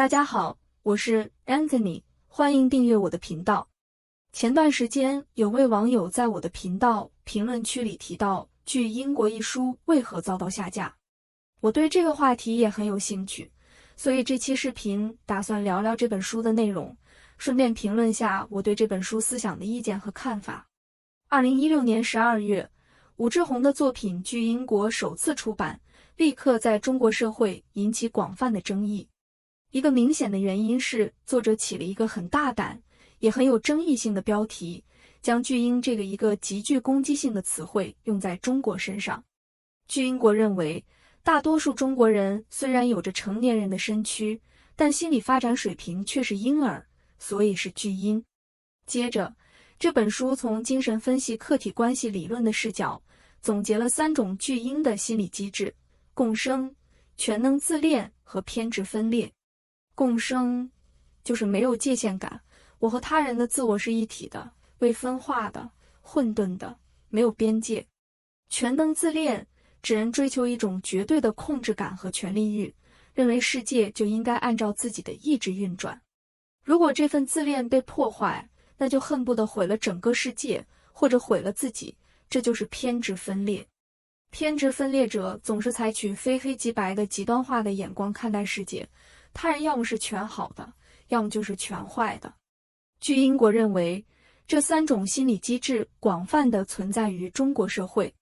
大家好，我是 Anthony， 欢迎订阅我的频道。前段时间有位网友在我的频道评论区里提到《巨婴国》一书为何遭到下架，我对这个话题也很有兴趣，所以这期视频打算聊聊这本书的内容，顺便评论下我对这本书思想的意见和看法。2016年12月，武志红的作品《巨婴国》首次出版，立刻在中国社会引起广泛的争议。一个明显的原因是，作者起了一个很大胆也很有争议性的标题，将巨婴这个一个极具攻击性的词汇用在中国身上。巨婴国认为，大多数中国人虽然有着成年人的身躯，但心理发展水平却是婴儿，所以是巨婴。接着，这本书从精神分析客体关系理论的视角，总结了3种巨婴的心理机制：共生、全能自恋和偏执分裂。共生就是没有界限感，我和他人的自我是一体的，未分化的，混沌的，没有边界。全能自恋指人追求一种绝对的控制感和权力欲，认为世界就应该按照自己的意志运转。如果这份自恋被破坏，那就恨不得毁了整个世界，或者毁了自己，这就是偏执分裂。偏执分裂者总是采取非黑即白的极端化的眼光看待世界，他人要么是全好的，要么就是全坏的。巨婴国认为，这3种心理机制广泛地存在于中国社会。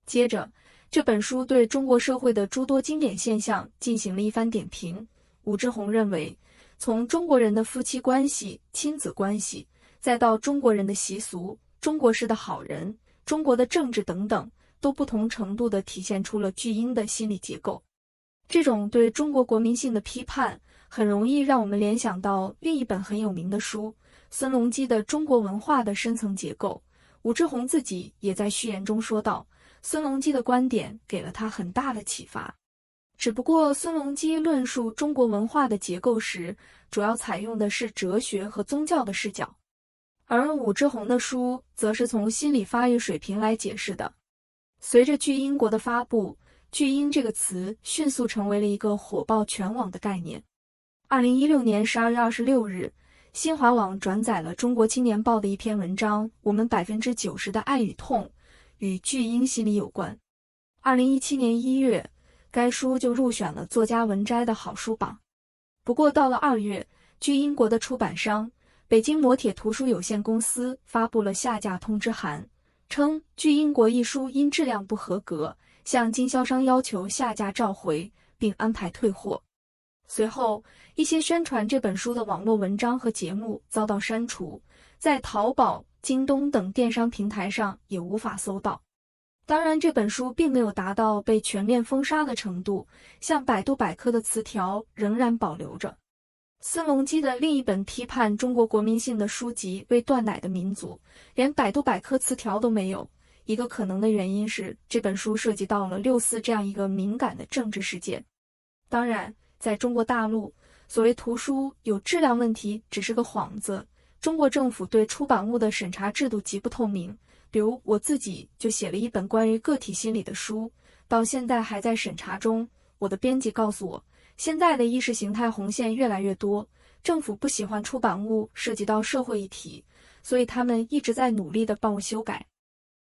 接着，这本书对中国社会的诸多经典现象进行了一番点评。武志红认为，从中国人的夫妻关系、亲子关系，再到中国人的习俗、中国式的好人、中国的政治等等，都不同程度地体现出了巨婴的心理结构。这种对中国国民性的批判，很容易让我们联想到另一本很有名的书孙隆基的《中国文化的深层结构》。武志红自己也在序言中说道，孙隆基的观点给了他很大的启发。只不过孙隆基论述中国文化的结构时，主要采用的是哲学和宗教的视角，而武志红的书则是从心理发育水平来解释的。随着巨婴国的发布，巨婴这个词迅速成为了一个火爆全网的概念。2016年12月26日，新华网转载了中国青年报的一篇文章，我们90%的爱与痛与巨婴心理有关。2017年1月，该书就入选了作家文摘的好书榜。不过到了2月，巨婴国的出版商北京磨铁图书有限公司发布了下架通知函，称巨婴国一书因质量不合格，向经销商要求下架召回，并安排退货。随后，一些宣传这本书的网络文章和节目遭到删除，在淘宝、京东等电商平台上也无法搜到。当然，这本书并没有达到被全面封杀的程度，像百度百科的词条仍然保留着。孙隆基的另一本批判中国国民性的书籍《为断奶的民族》，连百度百科词条都没有。一个可能的原因是，这本书涉及到了6·4这样一个敏感的政治事件。当然，在中国大陆，所谓图书有质量问题只是个幌子。中国政府对出版物的审查制度极不透明，比如我自己就写了一本关于个体心理的书，到现在还在审查中。我的编辑告诉我，现在的意识形态红线越来越多，政府不喜欢出版物涉及到社会议题，所以他们一直在努力地帮我修改。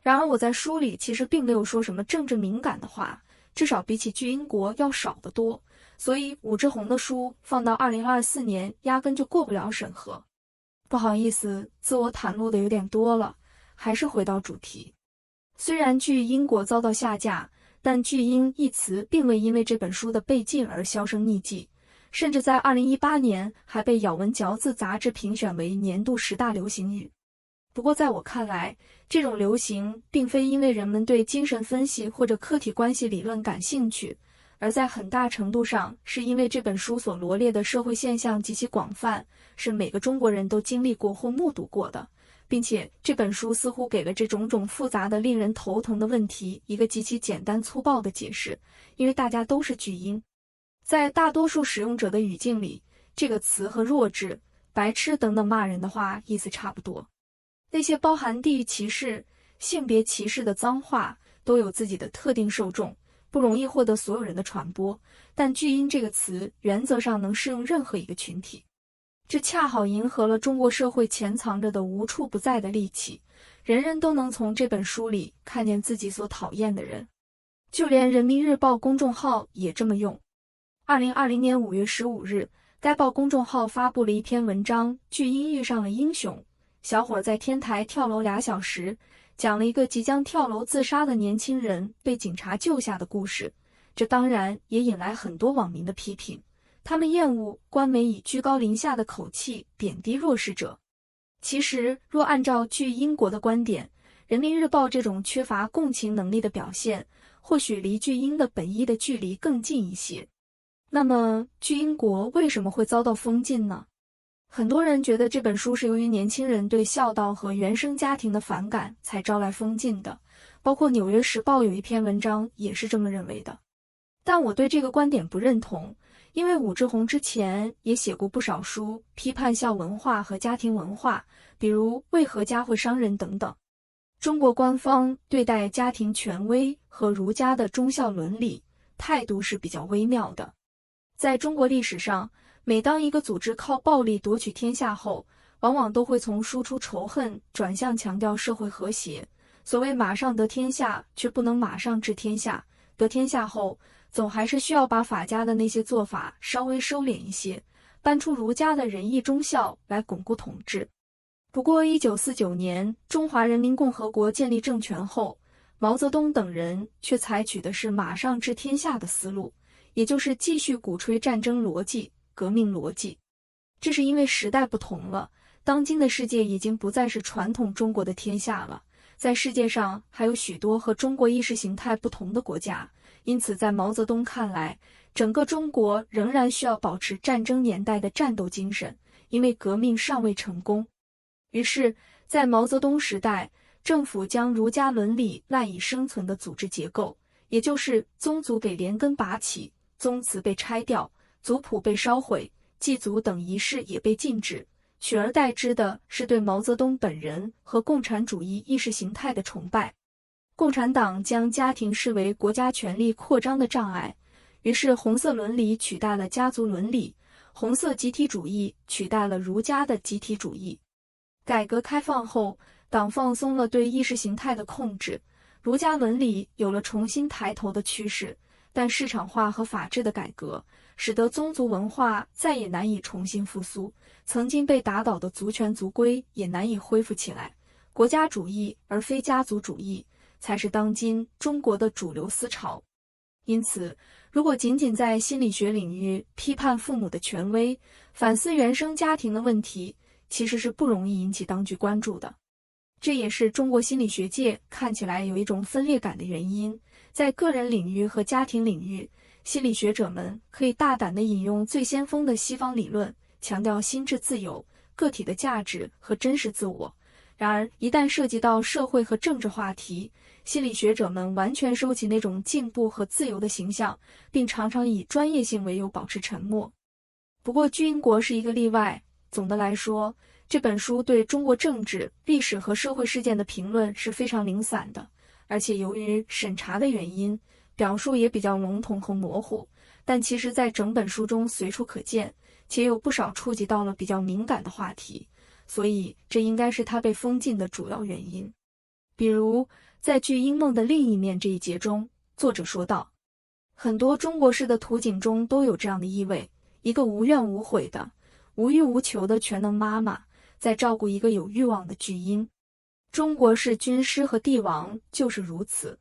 然而我在书里其实并没有说什么政治敏感的话，至少比起巨婴国要少得多，所以武志红的书放到2024年压根就过不了审核。不好意思，自我袒露的有点多了，还是回到主题。虽然巨婴国遭到下架，但巨婴一词并未因为这本书的被禁而销声匿迹，甚至在2018年还被《咬文嚼字》杂志评选为年度10大流行语。不过在我看来，这种流行并非因为人们对精神分析或者客体关系理论感兴趣，而在很大程度上是因为这本书所罗列的社会现象极其广泛，是每个中国人都经历过或目睹过的，并且这本书似乎给了这种种复杂的令人头疼的问题一个极其简单粗暴的解释，因为大家都是巨婴。在大多数使用者的语境里，这个词和弱智、白痴等等骂人的话意思差不多。那些包含地域歧视、性别歧视的脏话都有自己的特定受众，不容易获得所有人的传播，但巨婴这个词原则上能适用任何一个群体。这恰好迎合了中国社会潜藏着的无处不在的戾气，人人都能从这本书里看见自己所讨厌的人，就连人民日报公众号也这么用。2020年5月15日，该报公众号发布了一篇文章《巨婴遇上了英雄》，小伙在天台跳楼2小时，讲了一个即将跳楼自杀的年轻人被警察救下的故事。这当然也引来很多网民的批评，他们厌恶官媒以居高临下的口气贬低弱势者。其实，若按照据英国的观点，人民日报这种缺乏共情能力的表现，或许离巨婴的本意的距离更近一些。那么，巨婴国为什么会遭到封禁呢？很多人觉得这本书是由于年轻人对孝道和原生家庭的反感才招来封禁的，包括《纽约时报》有一篇文章也是这么认为的。但我对这个观点不认同，因为武志红之前也写过不少书批判孝文化和家庭文化，比如《为何家会伤人》等等。中国官方对待家庭权威和儒家的忠孝伦理态度是比较微妙的。在中国历史上，每当一个组织靠暴力夺取天下后，往往都会从输出仇恨转向强调社会和谐。所谓马上得天下，却不能马上治天下。得天下后，总还是需要把法家的那些做法稍微收敛一些，搬出儒家的仁义忠孝来巩固统治。不过1949年中华人民共和国建立政权后，毛泽东等人却采取的是马上治天下的思路，也就是继续鼓吹战争逻辑、革命逻辑。这是因为时代不同了，当今的世界已经不再是传统中国的天下了，在世界上还有许多和中国意识形态不同的国家，因此在毛泽东看来，整个中国仍然需要保持战争年代的战斗精神，因为革命尚未成功。于是，在毛泽东时代，政府将儒家伦理赖以生存的组织结构，也就是宗族给连根拔起，宗祠被拆掉，族谱被烧毁，祭祖等仪式也被禁止，取而代之的是对毛泽东本人和共产主义意识形态的崇拜。共产党将家庭视为国家权力扩张的障碍，于是红色伦理取代了家族伦理，红色集体主义取代了儒家的集体主义。改革开放后，党放松了对意识形态的控制，儒家伦理有了重新抬头的趋势，但市场化和法治的改革使得宗族文化再也难以重新复苏，曾经被打倒的族权族规也难以恢复起来。国家主义而非家族主义才是当今中国的主流思潮。因此，如果仅仅在心理学领域批判父母的权威，反思原生家庭的问题，其实是不容易引起当局关注的。这也是中国心理学界看起来有一种分裂感的原因。在个人领域和家庭领域，心理学者们可以大胆地引用最先锋的西方理论，强调心智自由、个体的价值和真实自我。然而，一旦涉及到社会和政治话题，心理学者们完全收起那种进步和自由的形象，并常常以专业性为由保持沉默。不过，巨婴国是一个例外。总的来说，这本书对中国政治、历史和社会事件的评论是非常零散的，而且由于审查的原因，表述也比较笼统和模糊，但其实在整本书中随处可见，且有不少触及到了比较敏感的话题，所以这应该是它被封禁的主要原因。比如，在《巨婴梦的另一面》这一节中，作者说道，很多中国式的图景中都有这样的意味，一个无怨无悔的、无欲无求的全能妈妈在照顾一个有欲望的巨婴。中国式军师和帝王就是如此。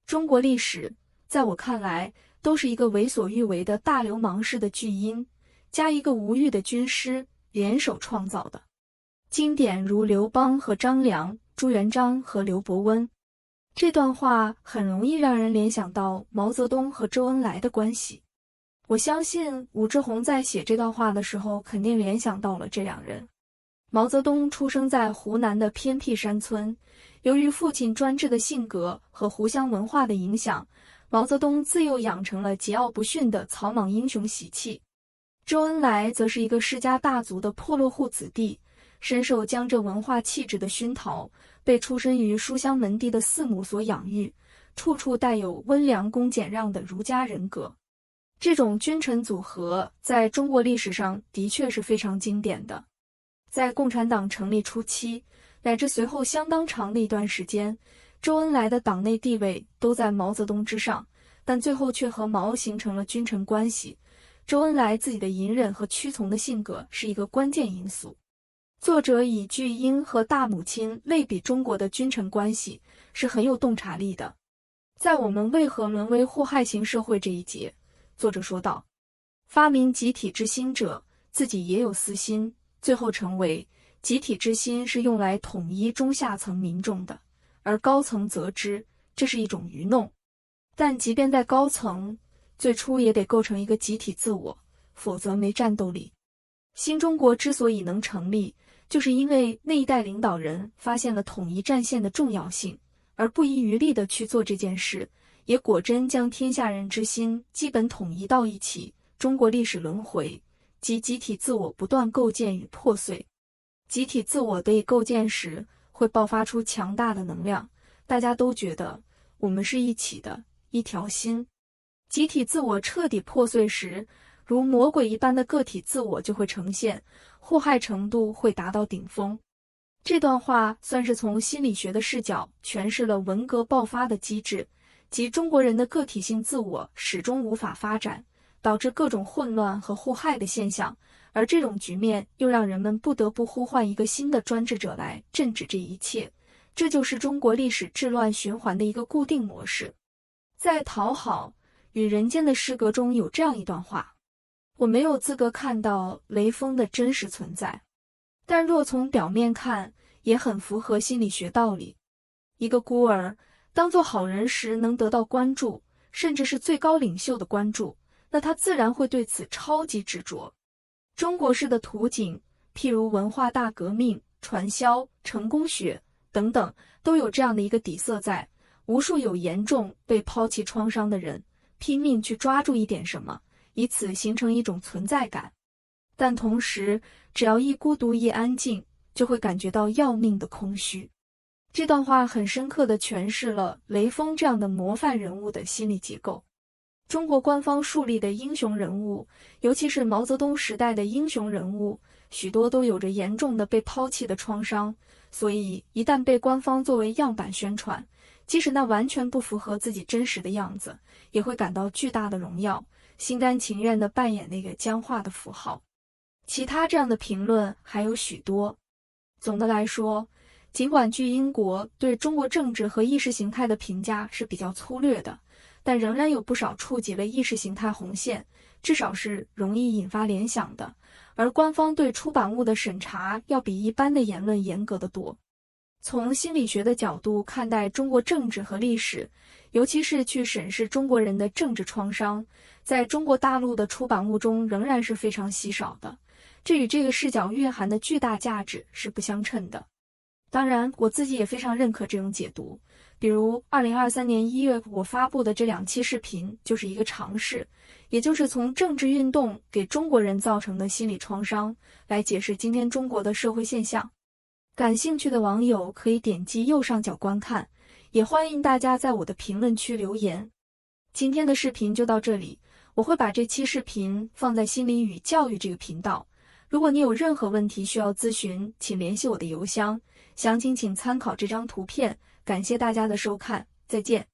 中国历史，在我看来，都是一个为所欲为的大流氓式的巨婴，加一个无欲的军师联手创造的。经典如刘邦和张良、朱元璋和刘伯温。这段话很容易让人联想到毛泽东和周恩来的关系。我相信武志红在写这段话的时候，肯定联想到了这两人。毛泽东出生在湖南的偏僻山村，由于父亲专制的性格和湖湘文化的影响，毛泽东自幼养成了桀骜不驯的草莽英雄习气。周恩来则是一个世家大族的破落户子弟，深受江浙文化气质的熏陶，被出身于书香门第的四母所养育，处处带有温良恭俭让的儒家人格。这种君臣组合在中国历史上的确是非常经典的。在共产党成立初期，乃至随后相当长的一段时间，周恩来的党内地位都在毛泽东之上，但最后却和毛形成了君臣关系。周恩来自己的隐忍和屈从的性格是一个关键因素。作者以巨婴和大母亲类比中国的君臣关系，是很有洞察力的。在我们为何沦为祸害型社会这一节，作者说道，发明集体之心者，自己也有私心，最后成为集体之心是用来统一中下层民众的，而高层则知这是一种愚弄。但即便在高层，最初也得构成一个集体自我，否则没战斗力。新中国之所以能成立，就是因为那一代领导人发现了统一战线的重要性，而不遗余力地去做这件事，也果真将天下人之心基本统一到一起。中国历史轮回，即集体自我不断构建与破碎。集体自我得以构建时，会爆发出强大的能量，大家都觉得我们是一起的，一条心。集体自我彻底破碎时，如魔鬼一般的个体自我就会呈现，祸害程度会达到顶峰。这段话算是从心理学的视角诠释了文革爆发的机制，即中国人的个体性自我始终无法发展，导致各种混乱和祸害的现象，而这种局面又让人们不得不呼唤一个新的专制者来镇止这一切。这就是中国历史治乱循环的一个固定模式。在《讨好与人间》的诗歌中有这样一段话，我没有资格看到雷锋的真实存在，但若从表面看，也很符合心理学道理。一个孤儿当做好人时能得到关注，甚至是最高领袖的关注，那他自然会对此超级执着。中国式的图景，譬如文化大革命、传销、成功学等等，都有这样的一个底色在。无数有严重被抛弃创伤的人，拼命去抓住一点什么，以此形成一种存在感。但同时，只要一孤独一安静，就会感觉到要命的空虚。这段话很深刻地诠释了雷锋这样的模范人物的心理结构。中国官方树立的英雄人物，尤其是毛泽东时代的英雄人物，许多都有着严重的被抛弃的创伤，所以一旦被官方作为样板宣传，即使那完全不符合自己真实的样子，也会感到巨大的荣耀，心甘情愿地扮演那个僵化的符号。其他这样的评论还有许多。总的来说，尽管巨婴国对中国政治和意识形态的评价是比较粗略的，但仍然有不少触及了意识形态红线，至少是容易引发联想的。而官方对出版物的审查要比一般的言论严格得多。从心理学的角度看待中国政治和历史，尤其是去审视中国人的政治创伤，在中国大陆的出版物中仍然是非常稀少的，这与这个视角蕴含的巨大价值是不相称的。当然，我自己也非常认可这种解读，比如2023年1月我发布的这2期视频就是一个尝试，也就是从政治运动给中国人造成的心理创伤来解释今天中国的社会现象。感兴趣的网友可以点击右上角观看，也欢迎大家在我的评论区留言。今天的视频就到这里，我会把这期视频放在心理与教育这个频道。如果你有任何问题需要咨询，请联系我的邮箱，详情请参考这张图片。感谢大家的收看，再见。